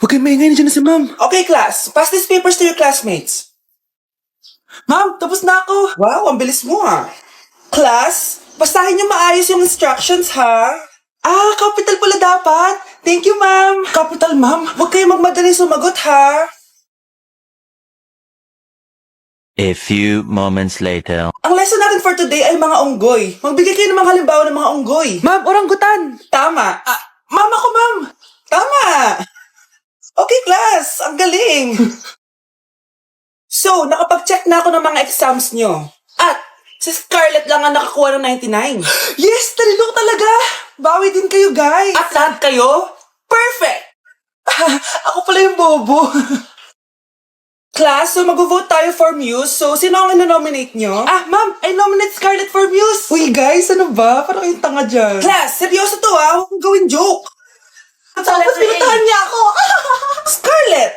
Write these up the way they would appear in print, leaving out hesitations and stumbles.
Huwag kayong maingay, nandiyan na si ma'am. Okay, class. Pass these papers to your classmates. Ma'am, tapos na ako. Wow, ang bilis mo ah. Class, basahin niyo maayos yung instructions ha. Ah, capital pala dapat. Thank you, ma'am. Capital, ma'am. Huwag kayo magmadali sumagot ha. A few moments later. Ang lesson natin for today ay mga unggoy. Magbigay kayo ng mga halimbawa ng mga unggoy. Ma'am, oranggutan. Tama. Ma'am ako, ma'am. Tama. Okay, class. Ang galing. So, nakapag-check na ako ng mga exams nyo. At, si Scarlett lang ang nakakuha ng 99. Yes, talino talaga. Bawi din kayo, guys. At lahat kayo, perfect. Ako pala yung bobo. Class, so mag-vote tayo for Muse. So, sino ang nominate nyo? Ma'am, I nominate Scarlett for Muse. Uy, guys, ano ba? Parang yung tanga dyan. Class, seryoso to ha. Huwag mong gawin joke. Tapos pinuntahan niya ako. Scarlett!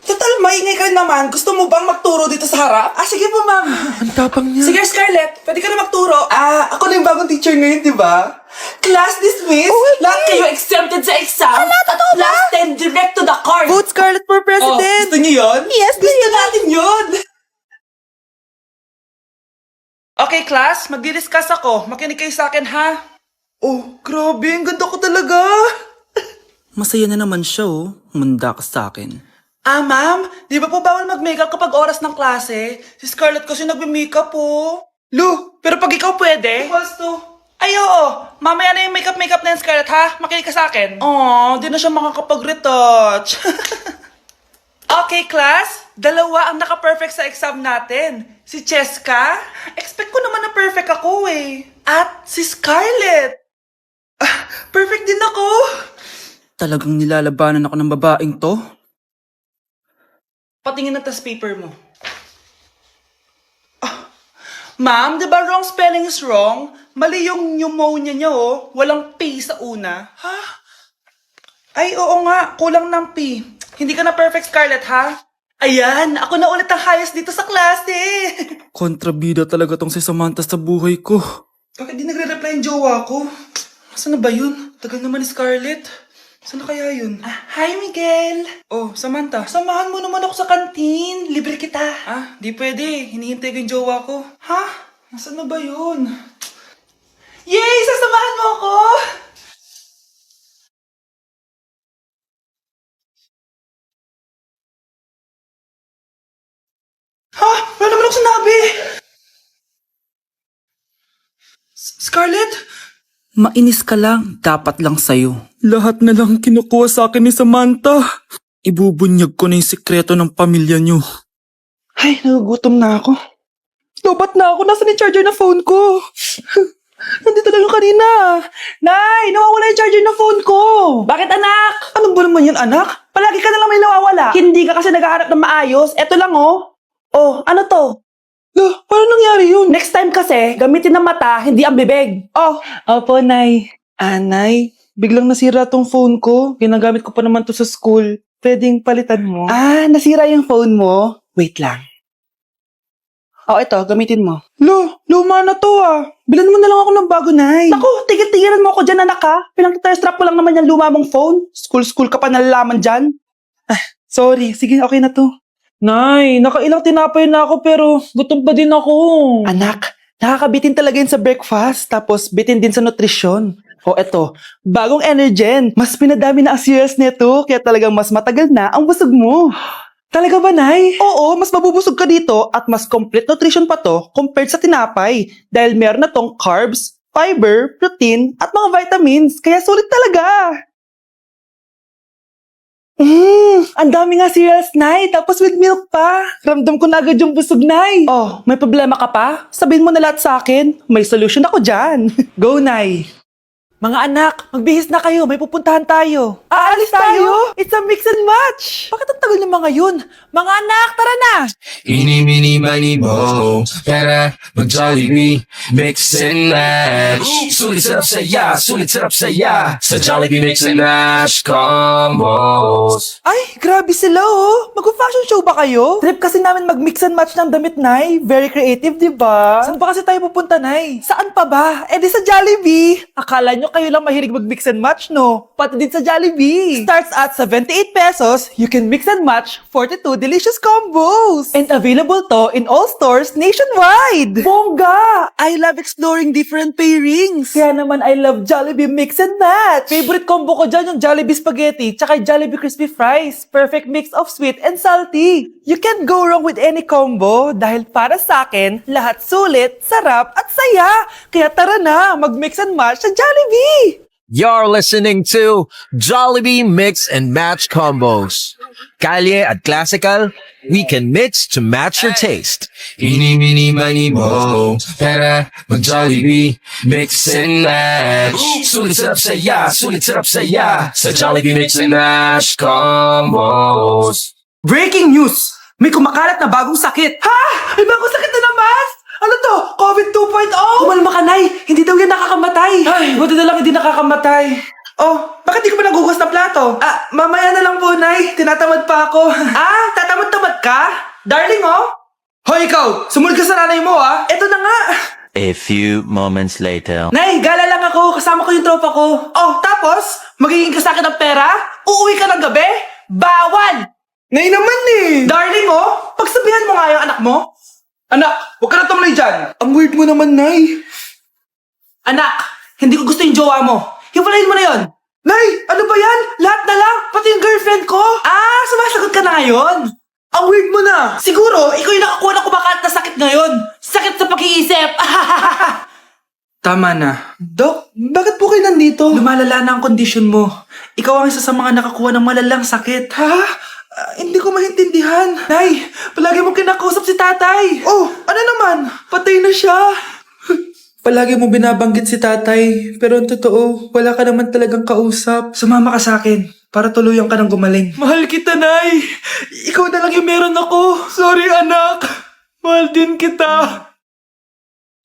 Total, maingay ka naman. Gusto mo bang magturo dito sa harap? Sige po, ma'am. Ang tapang niya. Sige, Scarlett. Pwede ka na magturo. Ako na yung bagong teacher ngayon, di ba? Class dismissed. Lahat kayo exempted sa exam. At class 10 direct to the card. Vote Scarlett for president. Gusto niyo yun? Yes, Gusto natin yun. Okay, class. Magdi-discuss ako. Makinig kayo sa akin, ha? Oh, grabe. Ang ganda ko talaga. Masaya na naman siya, oh. Manda ka sa akin. Ma'am, di ba po bawal mag-makeup kapag oras ng klase? Si Scarlett kasi nagme-makeup po. Lu, pero pag ikaw pwede? Equals to. Ay, oo. Mamaya na yung makeup na yan, Scarlett, ha? Makinig ka sa akin. Di na siya makakapag-retouch. Okay, class. Dalawa ang naka-perfect sa exam natin. Si Cheska. Expect ko naman na perfect ako, eh. At si Scarlett. Perfect din ako. Talagang nilalabanan ako ng babaeng to? Patingin na tas paper mo. Ma'am, di ba wrong spelling is wrong? Mali yung pneumonia niya, oh. Walang P sa una. Ha? Ay, oo nga. Kulang ng P. Hindi ka na perfect, Scarlett, ha? Ayan, ako na ulit ang highest dito sa klase. Kontrabida talaga tong si Samantha sa buhay ko. Bakit di nagre-reply yung jowa ko? Saan na ba yun? Tagal naman ni Scarlett. Saan na kaya yun? Hi, Miguel! Oh, Samantha, samahan mo naman ako sa kantin. Libre kita. Di pwede. Hinihintay ko yung jowa ko. Ha? Nasaan na ba yun? Yay! Sasamahan mo ako! Ha? Wala naman ako sinabi! Scarlett? Mainis ka lang, dapat lang sa'yo. Lahat na lang kinukuha sa akin ni Samantha. Ibubunyag ko na yung sikreto ng pamilya niyo. Ay, nagugutom na ako. Lobat na ako, nasa ni charger na phone ko? Nandito na yung kanina. Nay, nawawala yung charger ng phone ko. Bakit, anak? Ano ba naman yun, anak? Palagi ka na lang may nawawala. Hindi ka kasi naghahanap ng maayos. Eto lang, oh. Oh, ano to? Paano nangyari yun? Next time kasi, gamitin ng mata, hindi ang bibig. Oh, Opo, Nay. Nay, biglang nasira tong phone ko. Ginagamit ko pa naman to sa school. Pwedeng palitan mo? nasira yung phone mo? Wait lang. Oh, ito, gamitin mo. Luma na to Bilan mo na lang ako ng bago, Nay. Naku, tigil-tigilan mo ako dyan, anak ha. Pinang-strap ko lang naman yung luma mong phone. School ka pa nalalaman dyan. Sorry, sige, okay na to. Nay, nakailang tinapay na ako pero gutom pa din ako. Anak, nakakabitin talaga yun sa breakfast, tapos bitin din sa nutrisyon. O eto, bagong Energen. Mas pinadami na ang cereals nito, kaya talagang mas matagal na ang busog mo. Talaga ba, Nay? Oo, mas mabubusog ka dito at mas complete nutrition pa to compared sa tinapay. Dahil meron na tong carbs, fiber, protein, at mga vitamins. Kaya sulit talaga. Ang dami nga cereals, Nay. Tapos with milk pa. Ramdam ko na agad yung busog, Nay. Oh, may problema ka pa? Sabihin mo na lahat sa akin. May solution ako dyan. Go, Nay. Mga anak, magbihis na kayo. May pupuntahan tayo. Aalis tayo? It's a mix and match. Bakit ang tagal ng mga yun? Mga anak, tara na! Eeny, meeny, miny, mo. Tara, mag-Jollibee, mix and match. Sulit sarap saya, sulit sarap saya. Sa Jollibee mix and match combos. Ay, grabe sila oh. Mag-fashion show ba kayo? Trip kasi namin mag-mix and match ng damit, Nay. Very creative, di ba? Saan ba kasi tayo pupunta, Nay? Saan pa ba? Eh di sa Jollibee. Akala nyo Pero kayo lang mahilig mag-mix and match, no? Pati din sa Jollibee. Starts at 78 pesos, you can mix and match 42 delicious combos. And available to in all stores nationwide. Bongga! I love exploring different pairings. Kaya naman I love Jollibee Mix and Match. Favorite combo ko dyan yung Jollibee Spaghetti tsaka Jollibee Crispy Fries. Perfect mix of sweet and salty. You can't go wrong with any combo dahil para sa akin, lahat sulit, sarap at saya. Kaya tara na, mag-mix and match sa Jollibee! You're listening to Jollibee Mix and Match Combos. Kalye at classical, we can mix to match your taste. Eeny, meeny, miny, mo. Tara, mag-Jollibee, mix and match. Sulit sarap saya, sulit sarap saya. Sa Jollibee Mix and Match Combos. Breaking news! May kumakalat na bagong sakit. Ha? May bagong sakit na naman? Ano to? COVID 2.0? Kumalma ka, Nay. Hindi daw yan nakakamatay. Ay, buti na lang hindi nakakamatay. Oh, bakit di ko pa nagugas na plato? Mamaya na lang po, Nay. Tinatamad pa ako. Tatamad-tamad ka? Darling, oh. Hoy, ikaw! Sumunod ka sa nanay mo, ah. Eto na nga. A few moments later. Nay, gala lang ako. Kasama ko yung tropa ko. Oh, tapos? Magiging ka sa akin ng pera? Uuwi ka ng gabi? Bawal! Nay naman eh! Darling, oh! Pagsabihan mo nga yung anak mo. Anak, huwag ka na tumuloy dyan. Ang weird mo naman, Nay. Anak, hindi ko gusto yung jowa mo. Hiwalayin mo na yon. Nay, ano ba yan? Lahat na lang, pati yung girlfriend ko. Sumasagot ka na ngayon. Ang weird mo na. Siguro, ikaw yung nakakuha ng kumakalat na sakit ngayon. Sakit sa pag-iisip. Tama na. Dok, bakit po kayo nandito? Lumalala na ang kondisyon mo. Ikaw ang isa sa mga nakakuha ng malalang sakit. Ha? Hindi ko maintindihan. Nay, palagi mo kinakausap si tatay. Oh, ano naman? Patay na siya. Palagi mo binabanggit si tatay. Pero ang totoo, wala ka naman talagang kausap. Sumama ka sa akin para tuluyan ka ng gumaling. Mahal kita, Nay. Ikaw na lang yung meron ako. Sorry, anak. Mahal din kita.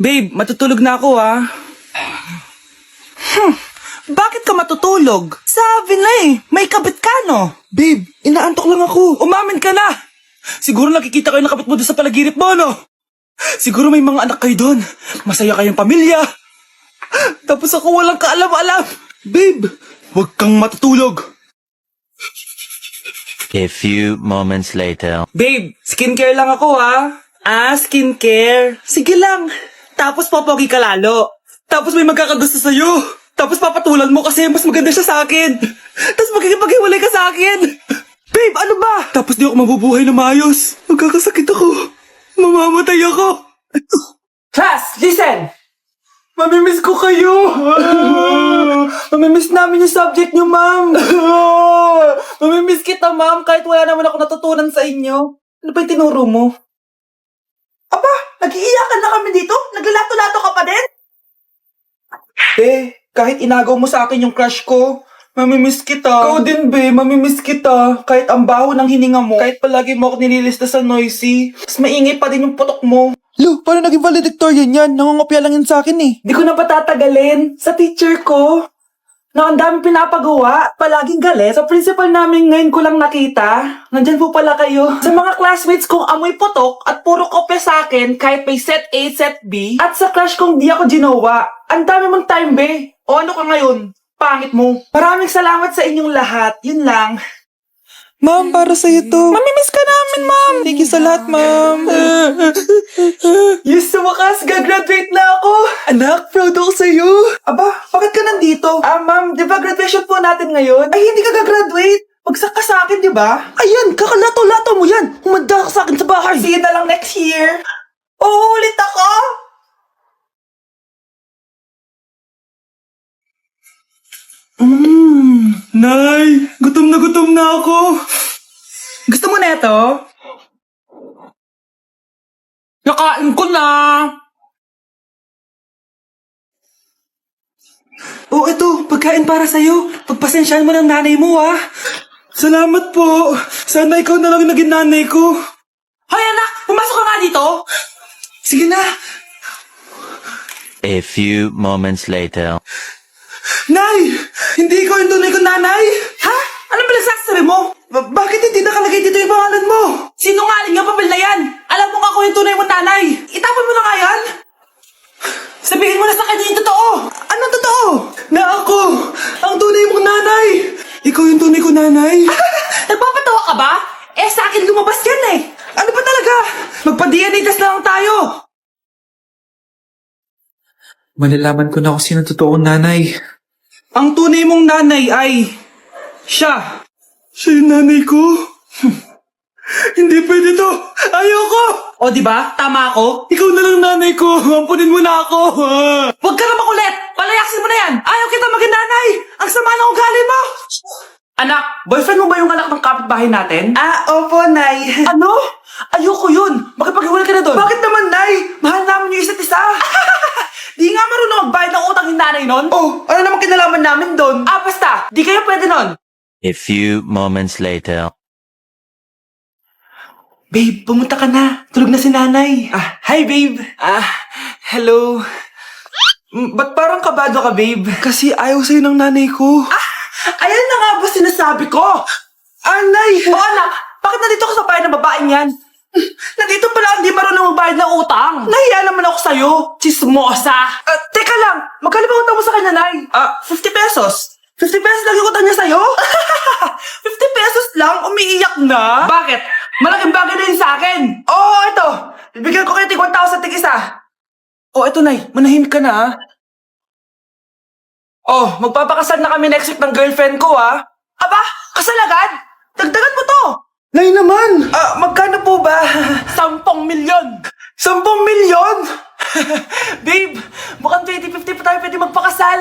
Babe, matutulog na ako, ha? Bakit ka matutulog? Sabi na eh, may kabit ka, no? Babe, inaantok lang ako. Umamin ka na! Siguro nakikita kayo ng kabit mo doon sa palagirip mo, no? Siguro may mga anak kayo doon. Masaya kayong pamilya. Tapos ako walang kaalam-alam. Babe, huwag kang matutulog. A few moments later. Babe, skincare lang ako, ha? Skincare. Sige lang. Tapos popogi ka lalo. Tapos may magkakagusto sa'yo. Tapos papatulan mo kasi mas maganda siya sa akin. Tapos magkikipaghiwalay ka sa akin. Babe, ano ba? Tapos di ako mabubuhay na maayos. Magkakasakit ako. Mamamatay ako. Class, listen! Mamimiss ko kayo. Mamimiss namin yung subject nyo, ma'am. Mamimiss kita, ma'am, kahit wala naman ako natutunan sa inyo. Ano ba yung tinuro mo? Aba, nag-iiyakan na kami dito? Naglalato-lato ka pa din? Kahit inagaw mo sa akin yung crush ko, mamimiss kita. Ikaw din, mamimiss kita. Kahit ang baho ng hininga mo, kahit palagi mo ako nililista sa noisy, mas maingay pa din yung putok mo. Lo, paano naging valedictorian yan? Nangungopia lang yun sa akin eh. Di ko na patatagalin. Sa teacher ko, na ang dami pinapagawa, palaging galit. Sa principal namin ngayon ko lang nakita. Nandyan po pala kayo. Sa mga classmates kong amoy putok at puro kopya sa akin kahit may set A, set B. At sa crush kong di ako ginawa. Ang dami mong time, be. O ano ka ngayon? Pangit mo. Maraming salamat sa inyong lahat. Yun lang. Ma'am, para sa'yo to. Mamimiss ka namin, ma'am. Thank you sa lahat, ma'am. Yes, sa wakas, gagraduate na ako. Anak, proud ako sa'yo. Aba, bakit ka nandito? Ma'am, di ba graduation po natin ngayon? Ay, hindi ka gagraduate. Magsak ka sa akin, di ba? Ayan, kakalato-lato mo yan. Humanda ka sa akin sa bahay. See you na lang next year. Uulit ako. Nay, gutom na ako. Gusto mo na ito? Nakain ko na. Oh, ito, pagkain para sa'yo. Pagpasensyaan mo ng nanay mo, ha? Salamat po. Sana ikaw na lang yung naging nanay ko. Hoy, anak! Pumasok ka nga dito! Sige na. A few moments later. Nay! Hindi ikaw yung tunay kong nanay? Ha? Ano pinagsasabi mo? Bakit hindi nakalagay dito yung pangalan mo? Sinungaling yung papel na yan! Alam mo nga ako yung tunay mong nanay! Itapon mo na nga yan! Sabihin mo na sa kanya yung totoo! Anong totoo? Na DNA test na lang tayo! Malalaman ko na kung sino totoong nanay. Ang tunay mong nanay ay... siya. Siya yung nanay ko? Hindi pwede to! Ayoko! O diba? Tama ako? Ikaw na lang nanay ko! Ampunin mo na ako! Huwag ka na makulit! Palayasin mo na yan! Ayaw kita maging nanay! Ang sama ng ugali mo! Anak, boyfriend mo ba yung anak ng kapitbahay natin? Opo, Nay. Ano? Ayoko yun! Makipaghiwalay ka na doon! Bakit naman, Nay? Mahal namin yung isa't isa! Di nga marunong magbayad ng utang yung nanay nun? Oh, ano naman kinalaman namin doon? Basta! Di kayo pwede nun! A few moments later. Babe, pumunta ka na. Tulog na si nanay. Hi, babe. Hello. Ba't parang kabado ka, babe? Kasi ayaw sa'yo ng nanay ko. Ayan na nga ba sinasabi ko? Nay! O anak, bakit nandito ka sa bahay ng babaeng yan? Nandito pala hindi marunong magbayad ng utang. Nahiya naman ako sa'yo. Chismosa. Teka lang, magkano ba utang mo sa kanya, Nay? 50 pesos. 50 pesos lang yung utang niya sa'yo? 50 pesos lang? Umiiyak na? Bakit? Malaking bagay na yun sa akin. Oo, ito. Bibigyan ko kayo tig 1,000 tig isa. Ito, Nay. Manahimik ka na, magpapakasal na kami next week ng girlfriend ko, Aba, kasal agad? Dagdagan mo to. Nay naman. Magkano po ba? 10 milyon. 10 milyon? Babe, mukhang 2050 pa tayo pwede magpakasal.